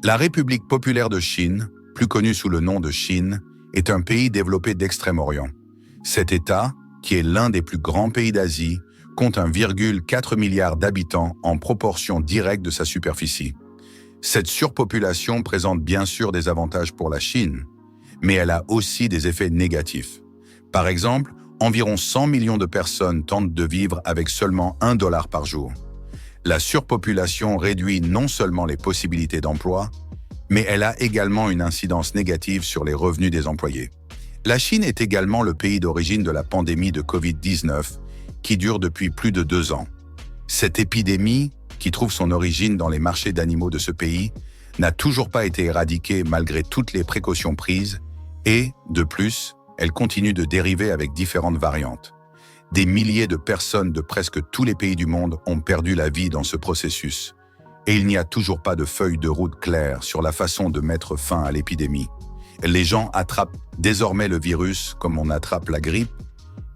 La République populaire de Chine, plus connue sous le nom de Chine, est un pays développé d'Extrême-Orient. Cet État, qui est l'un des plus grands pays d'Asie, compte 1,4 milliard d'habitants en proportion directe de sa superficie. Cette surpopulation présente bien sûr des avantages pour la Chine, mais elle a aussi des effets négatifs. Par exemple, environ 100 millions de personnes tentent de vivre avec seulement $1 par jour. La surpopulation réduit non seulement les possibilités d'emploi, mais elle a également une incidence négative sur les revenus des employés. La Chine est également le pays d'origine de la pandémie de Covid-19, qui dure depuis plus de 2 ans. Cette épidémie, qui trouve son origine dans les marchés d'animaux de ce pays, n'a toujours pas été éradiquée malgré toutes les précautions prises et, de plus, elle continue de dériver avec différentes variantes. Des milliers de personnes de presque tous les pays du monde ont perdu la vie dans ce processus. Et il n'y a toujours pas de feuille de route claire sur la façon de mettre fin à l'épidémie. Les gens attrapent désormais le virus comme on attrape la grippe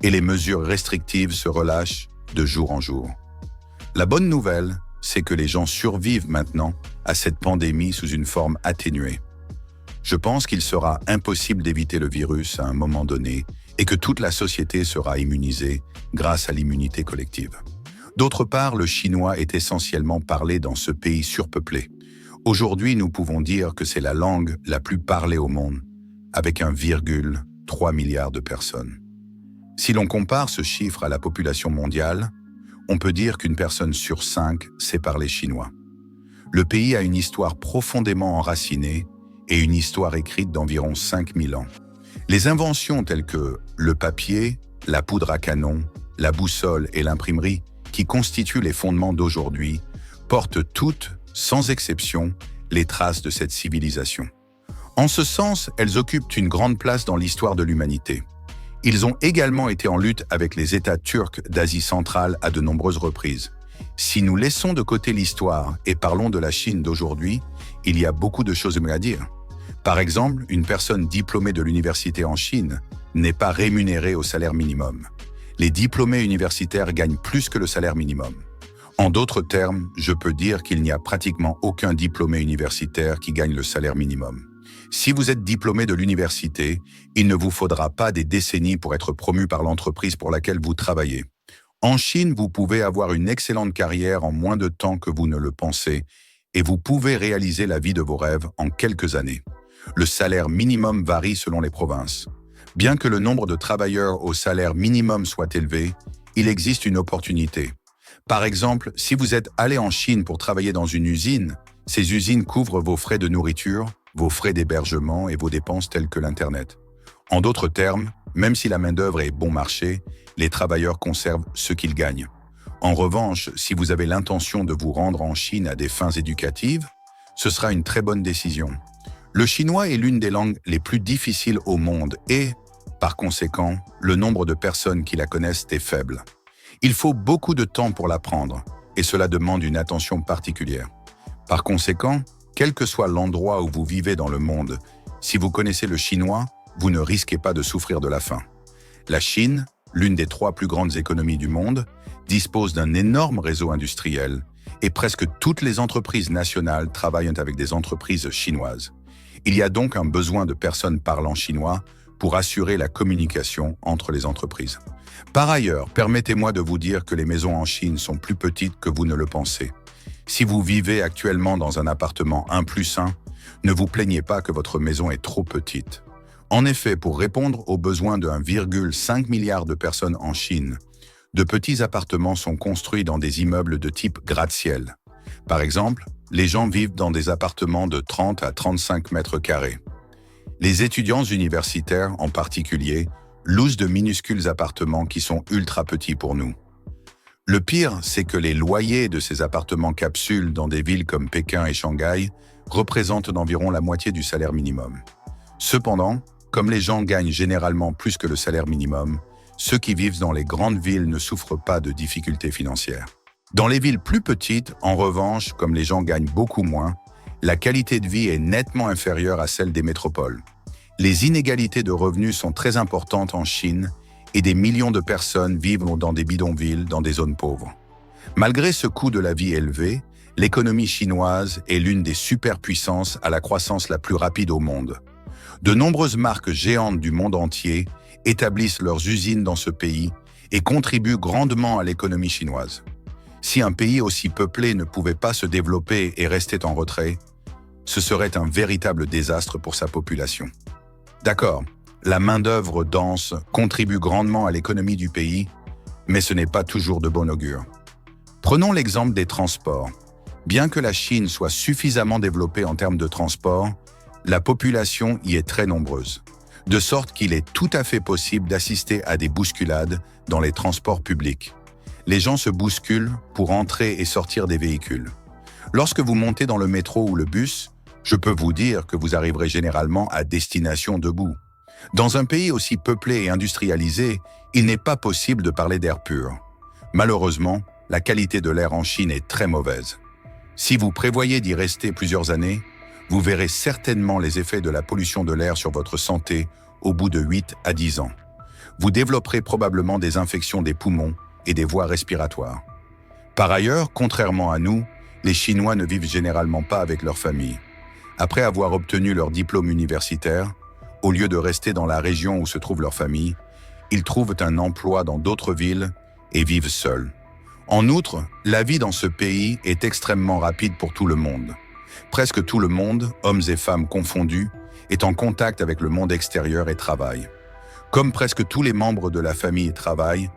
et les mesures restrictives se relâchent de jour en jour. La bonne nouvelle, c'est que les gens survivent maintenant à cette pandémie sous une forme atténuée. Je pense qu'il sera impossible d'éviter le virus à un moment donné et que toute la société sera immunisée grâce à l'immunité collective. D'autre part, le chinois est essentiellement parlé dans ce pays surpeuplé. Aujourd'hui, nous pouvons dire que c'est la langue la plus parlée au monde, avec 1,3 milliard de personnes. Si l'on compare ce chiffre à la population mondiale, on peut dire qu'une personne sur 5 sait parler chinois. Le pays a une histoire profondément enracinée et une histoire écrite d'environ 5000 ans. Les inventions telles que le papier, la poudre à canon, la boussole et l'imprimerie, qui constituent les fondements d'aujourd'hui, portent toutes, sans exception, les traces de cette civilisation. En ce sens, elles occupent une grande place dans l'histoire de l'humanité. Ils ont également été en lutte avec les États turcs d'Asie centrale à de nombreuses reprises. Si nous laissons de côté l'histoire et parlons de la Chine d'aujourd'hui, il y a beaucoup de choses à dire. Par exemple, une personne diplômée de l'université en Chine n'est pas rémunérée au salaire minimum. Les diplômés universitaires gagnent plus que le salaire minimum. En d'autres termes, je peux dire qu'il n'y a pratiquement aucun diplômé universitaire qui gagne le salaire minimum. Si vous êtes diplômé de l'université, il ne vous faudra pas des décennies pour être promu par l'entreprise pour laquelle vous travaillez. En Chine, vous pouvez avoir une excellente carrière en moins de temps que vous ne le pensez et vous pouvez réaliser la vie de vos rêves en quelques années. Le salaire minimum varie selon les provinces. Bien que le nombre de travailleurs au salaire minimum soit élevé, il existe une opportunité. Par exemple, si vous êtes allé en Chine pour travailler dans une usine, ces usines couvrent vos frais de nourriture, vos frais d'hébergement et vos dépenses telles que l'Internet. En d'autres termes, même si la main-d'œuvre est bon marché, les travailleurs conservent ce qu'ils gagnent. En revanche, si vous avez l'intention de vous rendre en Chine à des fins éducatives, ce sera une très bonne décision. Le chinois est l'une des langues les plus difficiles au monde et, par conséquent, le nombre de personnes qui la connaissent est faible. Il faut beaucoup de temps pour l'apprendre et cela demande une attention particulière. Par conséquent, quel que soit l'endroit où vous vivez dans le monde, si vous connaissez le chinois, vous ne risquez pas de souffrir de la faim. La Chine, l'une des 3 plus grandes économies du monde, dispose d'un énorme réseau industriel et presque toutes les entreprises nationales travaillent avec des entreprises chinoises. Il y a donc un besoin de personnes parlant chinois pour assurer la communication entre les entreprises. Par ailleurs, permettez-moi de vous dire que les maisons en Chine sont plus petites que vous ne le pensez. Si vous vivez actuellement dans un appartement 1+1, ne vous plaignez pas que votre maison est trop petite. En effet, pour répondre aux besoins de 1,5 milliard de personnes en Chine, de petits appartements sont construits dans des immeubles de type gratte-ciel. Par exemple, les gens vivent dans des appartements de 30 à 35 mètres carrés. Les étudiants universitaires, en particulier, louent de minuscules appartements qui sont ultra petits pour nous. Le pire, c'est que les loyers de ces appartements capsules dans des villes comme Pékin et Shanghai représentent d'environ la moitié du salaire minimum. Cependant, comme les gens gagnent généralement plus que le salaire minimum, ceux qui vivent dans les grandes villes ne souffrent pas de difficultés financières. Dans les villes plus petites, en revanche, comme les gens gagnent beaucoup moins, la qualité de vie est nettement inférieure à celle des métropoles. Les inégalités de revenus sont très importantes en Chine et des millions de personnes vivent dans des bidonvilles, dans des zones pauvres. Malgré ce coût de la vie élevé, L'économie chinoise est l'une des superpuissances à la croissance la plus rapide au monde. De nombreuses marques géantes du monde entier établissent leurs usines dans ce pays et contribuent grandement à l'économie chinoise. Si un pays aussi peuplé ne pouvait pas se développer et restait en retrait, ce serait un véritable désastre pour sa population. D'accord, la main-d'œuvre dense contribue grandement à l'économie du pays, mais ce n'est pas toujours de bon augure. Prenons l'exemple des transports. Bien que la Chine soit suffisamment développée en termes de transport, la population y est très nombreuse, de sorte qu'il est tout à fait possible d'assister à des bousculades dans les transports publics. Les gens se bousculent pour entrer et sortir des véhicules. Lorsque vous montez dans le métro ou le bus, je peux vous dire que vous arriverez généralement à destination debout. Dans un pays aussi peuplé et industrialisé, il n'est pas possible de parler d'air pur. Malheureusement, la qualité de l'air en Chine est très mauvaise. Si vous prévoyez d'y rester plusieurs années, vous verrez certainement les effets de la pollution de l'air sur votre santé au bout de 8 à 10 ans. Vous développerez probablement des infections des poumons et des voies respiratoires. Par ailleurs, contrairement à nous, les Chinois ne vivent généralement pas avec leur famille. Après avoir obtenu leur diplôme universitaire, au lieu de rester dans la région où se trouve leur famille, ils trouvent un emploi dans d'autres villes et vivent seuls. En outre, la vie dans ce pays est extrêmement rapide pour tout le monde. Presque tout le monde, hommes et femmes confondus, est en contact avec le monde extérieur et travaille. Comme presque tous les membres de la famille travaillent,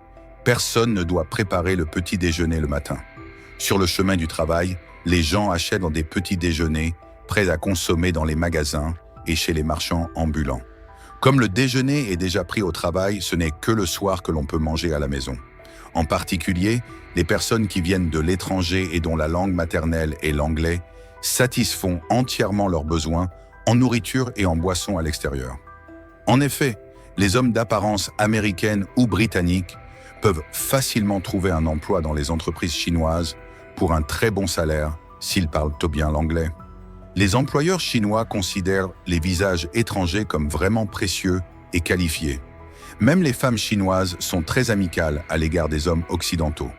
personne ne doit préparer le petit déjeuner le matin. Sur le chemin du travail, les gens achètent des petits déjeuners prêts à consommer dans les magasins et chez les marchands ambulants. Comme le déjeuner est déjà pris au travail, ce n'est que le soir que l'on peut manger à la maison. En particulier, les personnes qui viennent de l'étranger et dont la langue maternelle est l'anglais satisfont entièrement leurs besoins en nourriture et en boissons à l'extérieur. En effet, les hommes d'apparence américaine ou britannique peuvent facilement trouver un emploi dans les entreprises chinoises pour un très bon salaire s'ils parlent bien l'anglais. Les employeurs chinois considèrent les visages étrangers comme vraiment précieux et qualifiés. Même les femmes chinoises sont très amicales à l'égard des hommes occidentaux.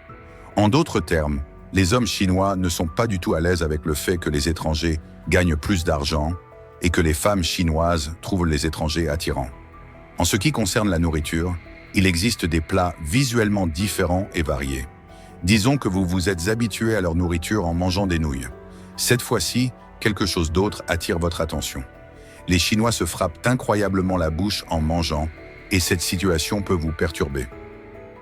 En d'autres termes, les hommes chinois ne sont pas du tout à l'aise avec le fait que les étrangers gagnent plus d'argent et que les femmes chinoises trouvent les étrangers attirants. En ce qui concerne la nourriture, il existe des plats visuellement différents et variés. Disons que vous vous êtes habitué à leur nourriture en mangeant des nouilles. Cette fois-ci, quelque chose d'autre attire votre attention. Les Chinois se frappent incroyablement la bouche en mangeant, et cette situation peut vous perturber.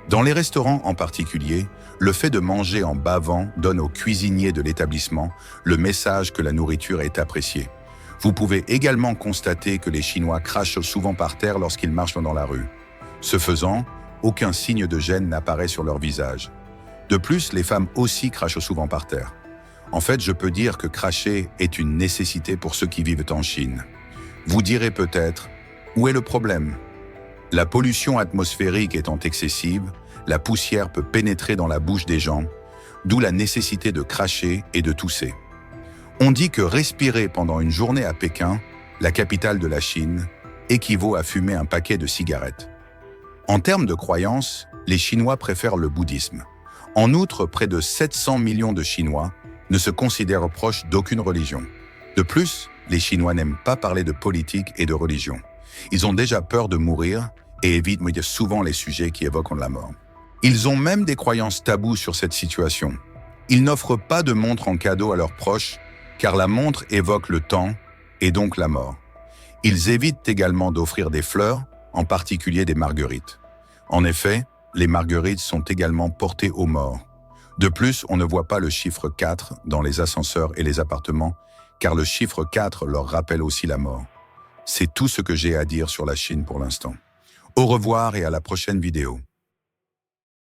Dans les restaurants en particulier, le fait de manger en bavant donne aux cuisiniers de l'établissement le message que la nourriture est appréciée. Vous pouvez également constater que les Chinois crachent souvent par terre lorsqu'ils marchent dans la rue. Ce faisant, aucun signe de gêne n'apparaît sur leur visage. De plus, les femmes aussi crachent souvent par terre. En fait, je peux dire que cracher est une nécessité pour ceux qui vivent en Chine. Vous direz peut-être, où est le problème ? La pollution atmosphérique étant excessive, la poussière peut pénétrer dans la bouche des gens, d'où la nécessité de cracher et de tousser. On dit que respirer pendant une journée à Pékin, la capitale de la Chine, équivaut à fumer un paquet de cigarettes. En termes de croyances, les Chinois préfèrent le bouddhisme. En outre, près de 700 millions de Chinois ne se considèrent proches d'aucune religion. De plus, les Chinois n'aiment pas parler de politique et de religion. Ils ont déjà peur de mourir et évitent souvent les sujets qui évoquent la mort. Ils ont même des croyances taboues sur cette situation. Ils n'offrent pas de montre en cadeau à leurs proches, car la montre évoque le temps et donc la mort. Ils évitent également d'offrir des fleurs, en particulier des marguerites. En effet, les marguerites sont également portées aux morts. De plus, on ne voit pas le chiffre 4 dans les ascenseurs et les appartements, car le chiffre 4 leur rappelle aussi la mort. C'est tout ce que j'ai à dire sur la Chine pour l'instant. Au revoir et à la prochaine vidéo.